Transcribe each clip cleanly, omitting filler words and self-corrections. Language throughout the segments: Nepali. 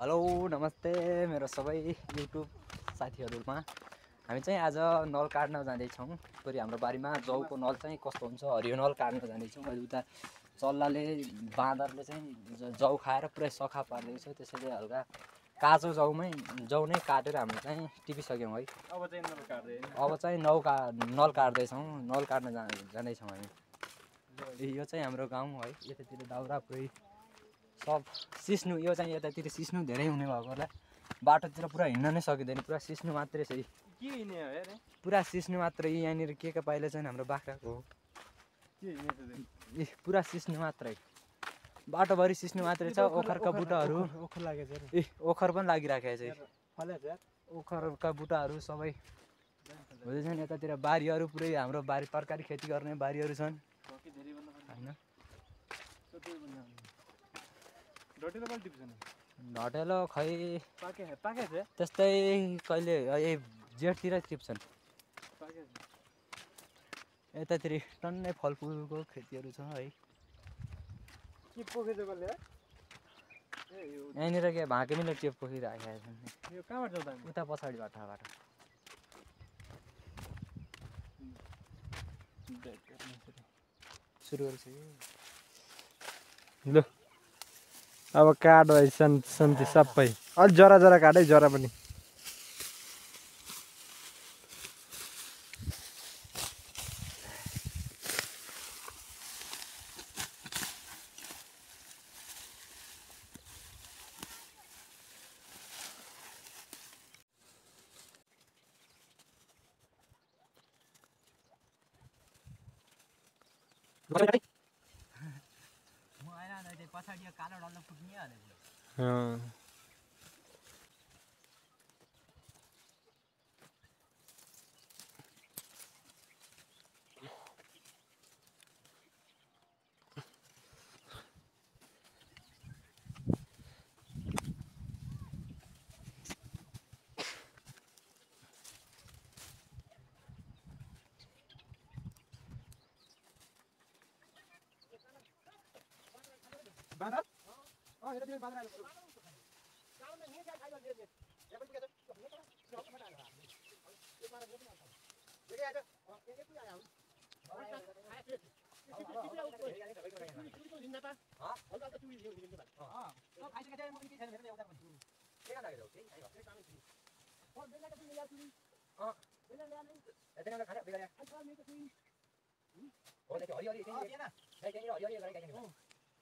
हेलो नमस्ते मेरो सबै युट्युब साथीहरुमा हामी चाहिँ आज नल काट्न जाँदैछौँ। फेरि हाम्रो बारीमा जौको नल चाहिँ कस्तो हुन्छ हरियो नल काट्न जाँदैछौँ। अहिले उता चल्लाले बाँदरले चाहिँ जौ खाएर पुरै सखा पार्दैछ। त्यसैले हल्का काँचो जौ नै काटेर हामी चाहिँ टिपिसक्यौँ है। अब चाहिँ नल काट्दैछौँ। नल काट्न जाँदैछौँ हामी। यो चाहिँ हाम्रो गाउँ है। यतातिर दाउरा पुरै सब सिस्नु। यो चाहिँ यतातिर सिस्नु धेरै हुने भएकोले बाटोतिर पुरा हिँड्न नै सकिँदैन। पुरा सिस्नु मात्रै छ। के हिँड्ने हो यार? पुरा सिस्नु मात्रै। यहाँनिर के पाइले चाहिँ हाम्रो बाख्राको हो। के हिँड्ने त? पुरा सिस्नु मात्रै। बाटोभरि सिस्नु मात्रै छ। ओखरका बुटाहरू ओखर लागेछ यार। ओखर पनि लागिराखेको छ। फलेछ यार। ओखरका बुटाहरू सबै हुँदैछन्। यतातिर बारीहरू पुरै हाम्रो बारी तरकारी खेती गर्ने बारीहरू छन् हैन। ढटेलो खै पाकेछ त्यस्तै कहिले जेठतिर टिप्छन्। यतातिर टन्नै फलफुलको खेतीहरू छ है। के पोखेछ कसले? यहाँनिर के भाँकेमीले टेप पोखिराखेका छन्। यो कहाँबाट जाउँदा उता पछाडिबाट सुरु गर्छ। ल अब काट भाइ सन्ति सबै अलि जरा जरा काट है। जरा पनि पछाडि कालो डल्लो फुट्ने हालेको। बाँदर यता त्यो बाँदर आएको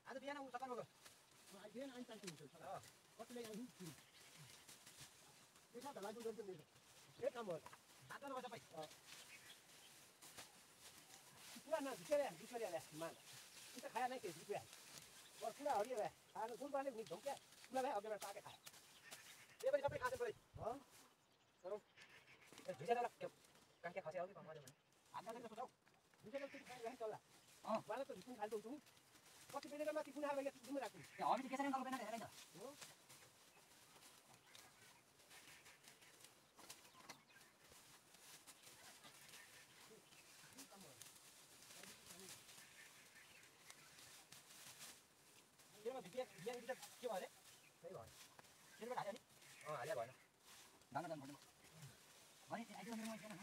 आज बिहान उ सकाल गयो बिहान आइन चान्स हुन्छ कतिले आउँछ के छ त लागि गर्छ नि के काम हो हात नभए सबै पुरा न झिकेर झिकेर मान त्यो खाया नै के झिक्या और पुरा हरियो भए खानु गुलबाले नि झोक्या पुरा भए अबेर पाके खाए ए पनि सबै खान्छ परे हो तर झिकेर काके खसे आउँछ कमाले भने हात नदिन सोचौ झिकेर चाहिँ खाइ चल्ला बाले त झिक्नु खाल्छ हुन्छ कति बेला माथि कुना आएको जुम राख्नु हामी त्यसरी नगर्नु बेना धेरै छ हो केमा भिडियो के भयो रे सही भयो केमा हाल्यो नि हाल्यो भएन दाना दान भन्नु अनि आइदिनु मेरो छैन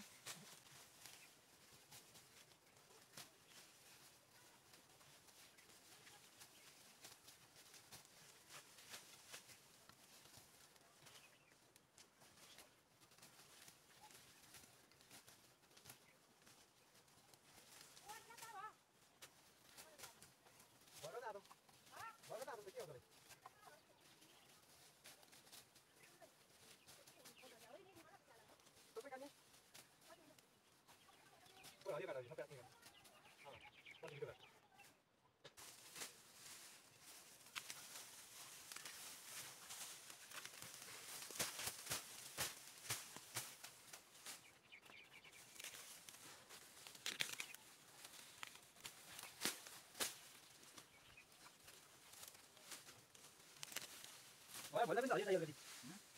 बोला पनि हरियो गरी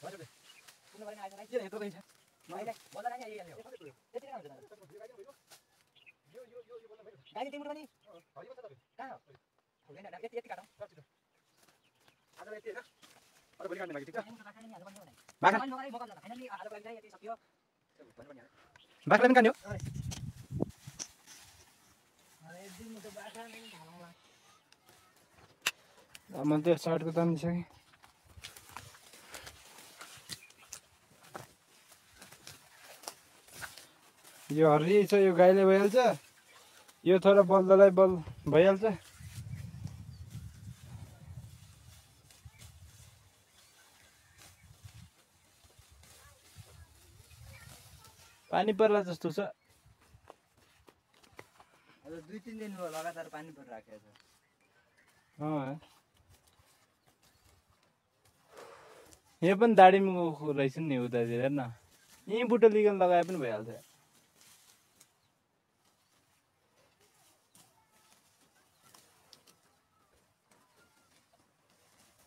भयो त कुन गर्ने आइज के यत्रो गइन्छ मैले बोला नि आइहाल्यो त्यति नै हुन्छ यो बोला भयो गाडी तिम्रो पनि हरियो छ त कहाँ हुँदैन यति काटौ आज यति हैन अरे भोलि काट्ने बाँकी ठिक छ बाख्रा बाख्रालाई पनि काट्ने हो मैले त्यो सर्टको दाम दिइसकेँ यो हर्री छ यो गाईले भइहाल्छ यो थोरै बल्दलाई बल भइहाल्छ पानी पर्ला जस्तो छ आज 2-3 दिन भयो लगातार पानी परिराखेको छ यहाँ पनि दाडीमा रहेछ नि उतातिर हेर्न यहीँ बुट्टा लिगल लगाए पनि भइहाल्छ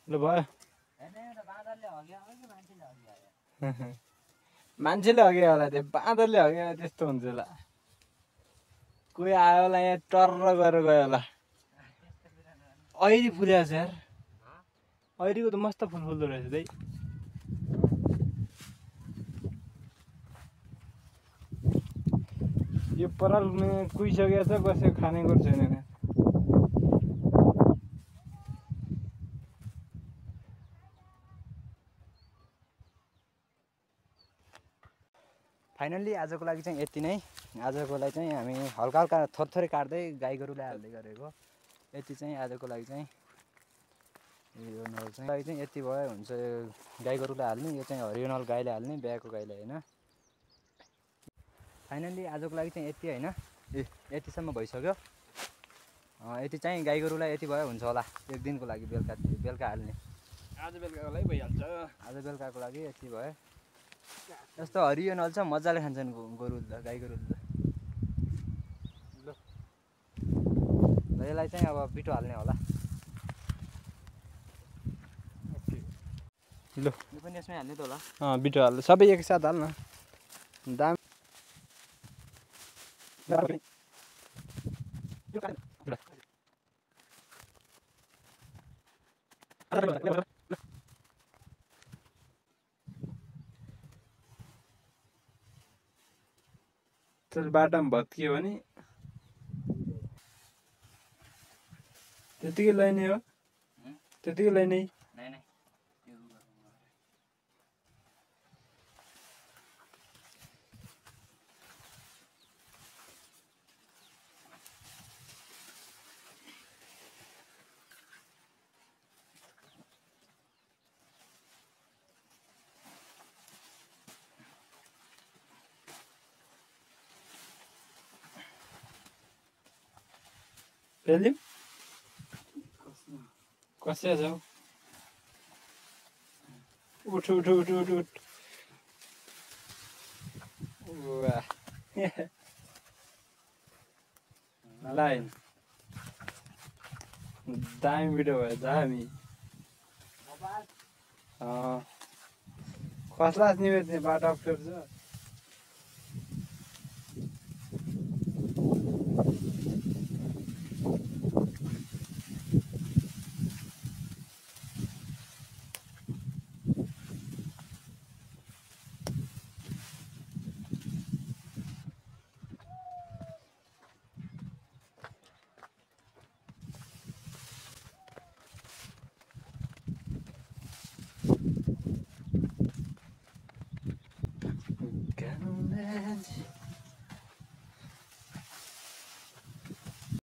ल भयो मान्छेले हग्यो होला त्यो बाँदरले हग्यो त्यस्तो हुन्छ होला कोही आयो होला यहाँ टर्र गरेर गयो होला ऐरी फुलेको छ यार ऐरीको त मस्त फुल फुल्दो रहेछ दाइ यो परालमा कुहिसकेको छ कसैको खाने गर्छ छैन फाइनल्ली आजको लागि चाहिँ यति नै आजकोलाई चाहिँ हामी हल्का हल्का थोरै काट्दै गाई गोरुलाई हाल्दै गरेको यति चाहिँ आजको लागि चाहिँ यो नल चाहिँ लागि चाहिँ यति भयो हुन्छ गाई गोरुलाई हाल्ने यो चाहिँ हरियो नल गाईले हाल्ने बिहाको गाईले होइन फाइनल्ली आजको लागि चाहिँ यति होइन यतिसम्म भइसक्यो यति चाहिँ गाई गोरुलाई यति भयो हुन्छ होला एक दिनको लागि बेलुका हाल्ने आज बेलुकाको लागि भइहाल्छ आज बेलुकाको लागि यति भयो यस्तो हरियो नल छ मजाले खान्छन् गोरु गाई गोरु ल यसलाई चाहिँ अब बिटो हाल्ने होला ल यो पनि यसमै हाल्ने त होला बिटो हाल्नु सबै एकसाथ हाल्न दाम बाटामा भत्कियो भने त्यतिकै लैने हो त्यतिकै लैने Pelim? Kasihan jauh. Ut. Wah. Lain. Daim video ya, dami. Kelas nih wetnya pada after